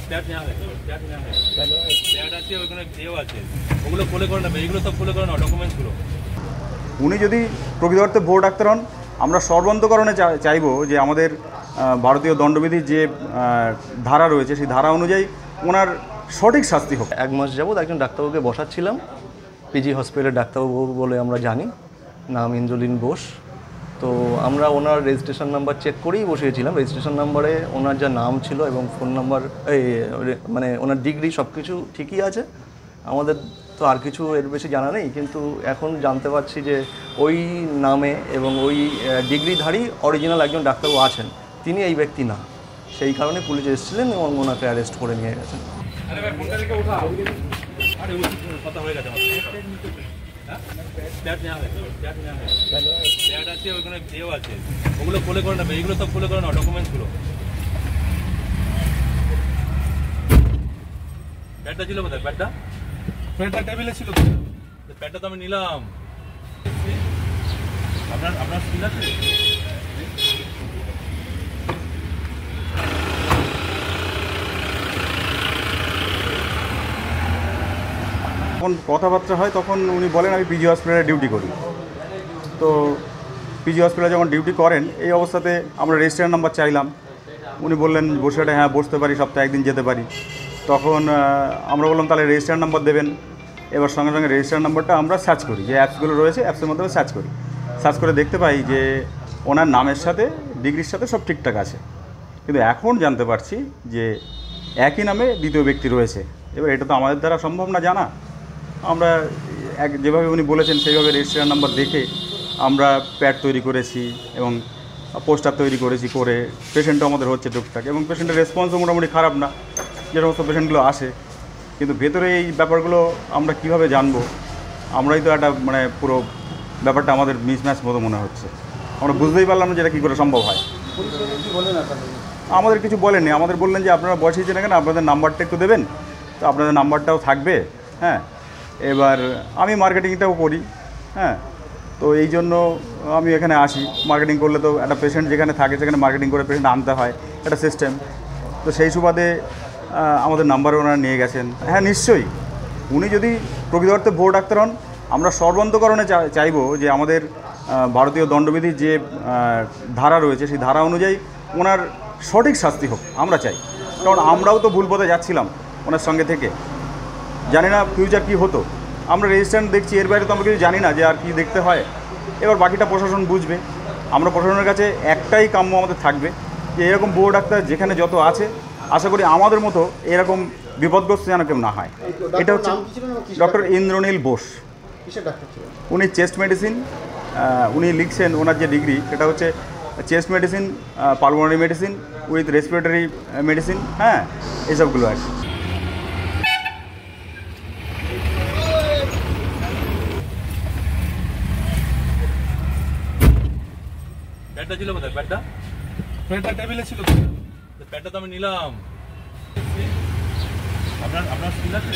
Pad নেওয়া হয়, pad নেওয়া হয়, প্যাড আছে, ওইখানে দেও আছে, ওগুলো কোলে করে নেবে, এইগুলো সব কোলে করে নাও ডকুমেন্টসগুলো। উনি যদি প্রকৃত অর্থে ভুয়ো ডাক্তার হন, আমরা সর্বান্তকরণে চাইব যে আমাদের ভারতীয় দণ্ডবিধির যে ধারা রয়েছে সেই ধারা অনুযায়ী ওনার সঠিক শাস্তি হোক। 1 মাস যাবৎ একজন ডাক্তারবাবুকে বসাচ্ছিলাম, পিজি হসপিটালের ডাক্তারবাবু বলে আমরা জানি, নাম ইন্দ্রলীন বোস। তো আমরা ওনার রেজিস্ট্রেশন নাম্বার চেক করেই বসিয়েছিলাম। রেজিস্ট্রেশন নাম্বারে ওনার যা নাম ছিল এবং ফোন নাম্বার, মানে ওনার ডিগ্রি সব কিছু ঠিকই আছে। আমাদের তো আর কিছু এর বেশি জানা নেই, কিন্তু এখন জানতে পারছি যে ওই নামে এবং ওই ডিগ্রিধারী অরিজিনাল একজন ডাক্তারবাবু আছেন, তিনি এই ব্যক্তি না। সেই কারণে পুলিশ এসেছিলেন এবং ওনাকে অ্যারেস্ট করে নিয়ে গেছেন। প্যাড নেওয়া হয়, প্যাড নেওয়া হয়, প্যাড আছে, ওইখানে দেও আছে, ওগুলো কোলে করে নেবে, এইগুলো সব কোলে করে নাও ডকুমেন্টসগুলো। প্যাডটা ছিল কোথায়? প্যাডটা প্যাডটা টেবিলে ছিল, প্যাডটা তো আমি নিলাম। আপনার স্কিল আছে? যখন কথাবার্তা হয় তখন উনি বলেন আমি পিজি হসপিটালে ডিউটি করি। তো পিজি হসপিটালে যখন ডিউটি করেন এই অবস্থাতে আমরা রেজিস্ট্রেশন নাম্বার চাইলাম। উনি বললেন বসিরহাটে হ্যাঁ বসতে পারি, সপ্তাহে একদিন যেতে পারি। তখন আমরা বললাম তাহলে রেজিস্ট্রেশন নাম্বার দেবেন। এবার সঙ্গে সঙ্গে রেজিস্ট্রেশন নাম্বারটা আমরা সার্চ করি, যে অ্যাপসগুলো রয়েছে অ্যাপসের মাধ্যমে সার্চ করি। সার্চ করে দেখতে পাই যে ওনার নামের সাথে ডিগ্রির সাথে সব ঠিকঠাক আছে। কিন্তু এখন জানতে পারছি যে একই নামে দ্বিতীয় ব্যক্তি রয়েছে। এবার এটা তো আমাদের দ্বারা সম্ভব না জানা। আমরা যেভাবে উনি বলেছেন সেইভাবে রেজিস্ট্রেশন নাম্বার দেখে আমরা প্যাড তৈরি করেছি এবং পোস্টার তৈরি করেছি, করে পেশেন্টও আমাদের হচ্ছে টুকটাক, এবং পেশেন্টের রেসপন্সও মোটামুটি খারাপ না যে সমস্ত পেশেন্টগুলো আসে। কিন্তু ভেতরে এই ব্যাপারগুলো আমরা কিভাবে জানবো? আমরাই তো একটা মানে পুরো ব্যাপারটা আমাদের মিসম্যাচ মতো মনে হচ্ছে। আমরা বুঝতেই পারলাম না যে এটা কী করে সম্ভব হয়। আমাদের কিছু বলেননি, আমাদের বললেন যে আপনারা বসিয়েছেন এখানে, আপনাদের নাম্বারটা একটু দেবেন, তো আপনাদের নাম্বারটাও থাকবে। হ্যাঁ, এবার আমি মার্কেটিংটাও করি, হ্যাঁ, তো এই জন্য আমি এখানে আসি। মার্কেটিং করলে তো একটা পেশেন্ট যেখানে থাকে সেখানে মার্কেটিং করে পেশেন্ট আনতে হয়, একটা সিস্টেম। তো সেই সুবাদে আমাদের নাম্বার ওনারা নিয়ে গেছেন। হ্যাঁ নিশ্চয়ই, উনি যদি প্রকৃত অর্থে ভুয়ো ডাক্তার হন, আমরা সর্বান্তকরণে চাইব যে আমাদের ভারতীয় দণ্ডবিধির যে ধারা রয়েছে সেই ধারা অনুযায়ী ওনার সঠিক শাস্তি হোক আমরা চাই। কারণ আমরাও তো ভুল পথে যাচ্ছিলাম ওনার সঙ্গে থেকে, জানি না ফিউচার কী হতো। আমরা রেজিস্ট্রেশন দেখছি, এর বাইরে তো আমরা কিছু জানি না যে আর কি দেখতে হয়। এবার বাকিটা প্রশাসন বুঝবে। আমরা প্রশাসনের কাছে একটাই কাম্য আমাদের থাকবে যে এরকম ভুয়ো ডাক্তার যেখানে যত আছে, আশা করি আমাদের মতো এরকম বিপদগ্রস্ত যেন কেউ না হয়। এটা হচ্ছে ডক্টর ইন্দ্রনীল বোস। উনি চেস্ট মেডিসিন, উনি লিখছেন ওনার যে ডিগ্রি সেটা হচ্ছে chest medicine, pulmonary medicine with respiratory medicine, হ্যাঁ এসবগুলো আর কি। প্যাডটা ছিল কোথায়? প্যাডটা টেবিলে ছিল, প্যাডটা তো আমি নিলাম। আপনার স্কিল আছে?